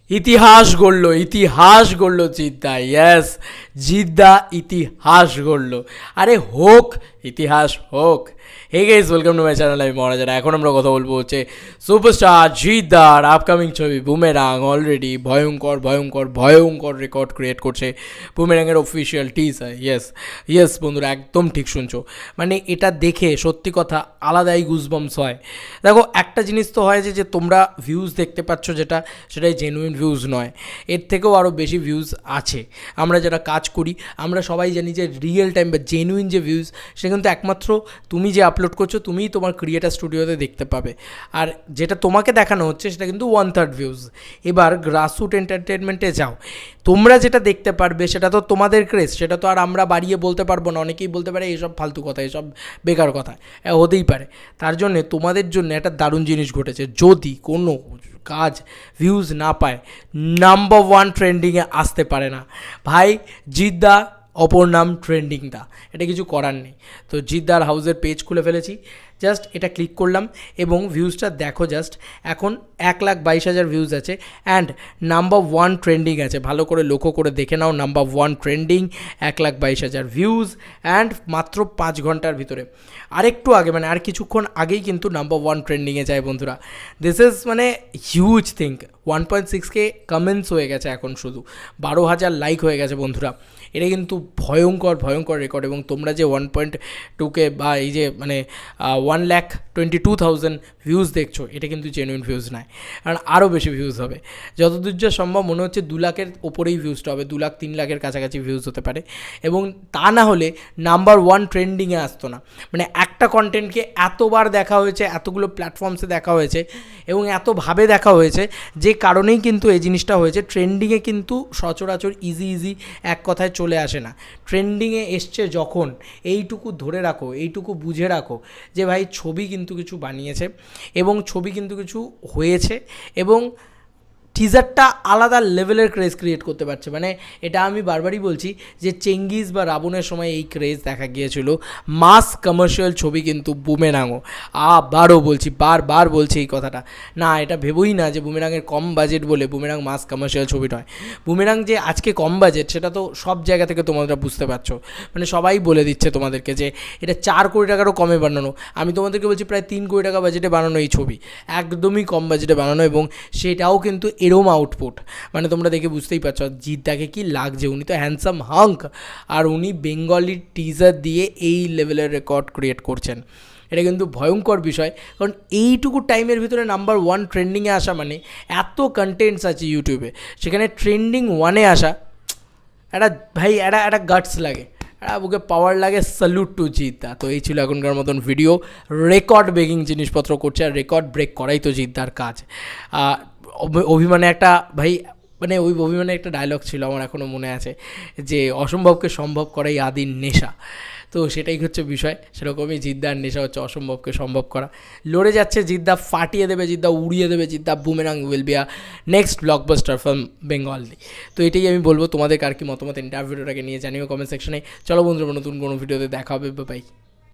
ইতিহাস গড়ল জিদ্দা, ইয়েস, জিদ্দা ইতিহাস গড়ল। আরে হোক, ইতিহাস হোক। Hey guys, welcome to my channel, আমি মহারাজারা। এখন আমরা কথা বলবো হচ্ছে সুপারস্টার জিদ্দার আপকামিং ছবি বুমেরাং। অলরেডি ভয়ঙ্কর রেকর্ড ক্রিয়েট করছে বুমেরাংয়ের অফিসিয়াল টিজার। ইয়েস বন্ধুরা, একদম ঠিক শুনছো। মানে এটা দেখে সত্যি কথা আলাদাই গুজবাম্পস হয়। দেখো, একটা জিনিস তো হয় যে তোমরা ভিউজ দেখতে পাচ্ছ, সেটাই জেনুইন ভিউজ নয়, এর থেকেও আরও বেশি ভিউজ আছে। আমরা যারা কাজ করি আমরা সবাই জানি যে রিয়েল টাইম বা জেনুইন যে ভিউজ, সেটা কিন্তু একমাত্র তুমি যে আপলোড করছো তুমিই তোমার ক্রিয়েটার স্টুডিওতে দেখতে পাবে। আর যেটা তোমাকে দেখানো হচ্ছে সেটা কিন্তু 1/3 ভিউজ। এবার গ্রাসরুট এন্টারটেনমেন্টে যাও, তোমরা যেটা দেখতে পারবে সেটা তো তোমাদের ক্রেজ, সেটা তো আর আমরা বাড়িয়ে বলতে পারবো না। অনেকেই বলতে পারে এইসব ফালতু কথা, এইসব বেকার কথা, হতেই পারে। তার জন্যে তোমাদের জন্য একটা দারুণ জিনিস ঘটেছে। যদি কোনো কাজ ভিউজ না পায়, নাম্বার 1 ট্রেন্ডিংয়ে আসতে পারে না ভাই। জিদ্দা অপর নাম ট্রেন্ডিংটা, এটা কিছু করার নেই। তো জিদ্দার হাউসের পেজ খুলে ফেলেছি, জাস্ট এটা ক্লিক করলাম এবং ভিউজটা দেখো। জাস্ট এখন 1,22,000 ভিউজ আছে অ্যান্ড নাম্বার 1 ট্রেন্ডিং আছে। ভালো করে লক্ষ্য করে দেখে নাও, নাম্বার 1 ট্রেন্ডিং, 1,22,000 ভিউজ অ্যান্ড মাত্র 5 ঘন্টার ভিতরে। আরেকটু আগে, মানে আর কিছুক্ষণ আগেই কিন্তু নাম্বার 1 ট্রেন্ডিংয়ে যায় বন্ধুরা। দিস ইজ মানে হিউজ থিং। 1.6K কমেন্টস হয়ে গেছে এখন, শুধু 12,000 লাইক হয়ে গেছে বন্ধুরা। এটা কিন্তু ভয়ঙ্কর রেকর্ড। এবং তোমরা যে 1.2K বা এই যে মানে 1,22,000 ভিউজ দেখছো, এটা কিন্তু জেনুইন ভিউজ নয়, কারণ আরও বেশি ভিউজ হবে। যতদূর যা সম্ভব মনে হচ্ছে 2 লাখের ওপরেই ভিউজটা হবে, 2 লাখ 3 লাখের কাছাকাছি ভিউজ হতে পারে। এবং তা না হলে নাম্বার 1 ট্রেন্ডিংয়ে আসতো না। মানে একটা কন্টেন্টকে এতবার দেখা হয়েছে, এতগুলো প্ল্যাটফর্মসে দেখা হয়েছে এবং এতভাবে দেখা হয়েছে, যে কারণেই কিন্তু এই জিনিসটা হয়েছে। ট্রেন্ডিংয়ে কিন্তু সচরাচর ইজি এক কথায় চলে আসে না। ট্রেন্ডিংয়ে এসছে যখন, এইটুকু ধরে রাখো, এইটুকু বুঝে রাখো যে ভাই ছবি কিন্তু কিছু বানিয়েছে এবং ছবি কিন্তু কিছু হয়েছে এবং টিজারটা আলাদা লেভেলের ক্রেজ ক্রিয়েট করতে পারছে। মানে এটা আমি বারবারই বলছি যে চেঙ্গিজ বা রাবণের সময় এই ক্রেজ দেখা গিয়েছিল। মাস কমার্শিয়াল ছবি কিন্তু বুমেরাংও, বারবার বলছি এই কথাটা। না, এটা ভেবোই না যে বুমেরাংয়ের কম বাজেট বলে বুমেরাং মাস কমার্শিয়াল ছবি নয়। বুমেরাং যে আজকে কম বাজেট সেটা তো সব জায়গা থেকে তোমরা বুঝতে পারছো। মানে সবাই বলে দিচ্ছে তোমাদেরকে যে এটা 4 কোটি টাকারও কমে বানানো। আমি তোমাদেরকে বলছি প্রায় 3 কোটি টাকা বাজেটে বানানো এই ছবি, একদমই কম বাজেটে বানানো, এবং সেটাও কিন্তু এরম আউটপুট। মানে তোমরা দেখে বুঝতেই পারছো জিদ্দাকে কি লাগছে। উনি তো হ্যান্ডসাম হাঙ্ক, আর উনি বেঙ্গলি টিজার দিয়ে এই লেভেলের রেকর্ড ক্রিয়েট করছেন। এটা কিন্তু ভয়ঙ্কর বিষয়, কারণ এইটুকু টাইমের ভিতরে নাম্বার 1 ট্রেন্ডিংয়ে আসা মানে এত কন্টেন্টস আছে ইউটিউবে, সেখানে ট্রেন্ডিং 1-এ আসা একটা গাটস লাগে, বুকে পাওয়ার লাগে। Salute to Jeddah. তো এই ছিল এখনকার মতন ভিডিও। রেকর্ড ব্রেকিং জিনিসপত্র করছে, আর রেকর্ড ব্রেক করাই তো জিদ্দার কাজ। অভিমানে একটা মানে ওই অভিমানে একটা ডায়লগ ছিল, আমার এখনও মনে আছে, যে অসম্ভবকে সম্ভব করাই আদির নেশা। তো সেটাই হচ্ছে বিষয়। সেরকমই জিদ্দার নেশা হচ্ছে অসম্ভবকে সম্ভব করা। লড়ে যাচ্ছে জিদ্দা, ফাটিয়ে দেবে জিদ্দা, উড়িয়ে দেবে Jeddah. Boomerang will be a next blockbuster from Bengali. তো এটাই আমি বলবো। তোমাদের আর কি মতামত ইন্টারভিউটাকে নিয়ে জানিও কমেন্ট সেকশনে। চলো বন্ধুরা, নতুন কোনো ভিডিওতে দেখা হবে। বাই।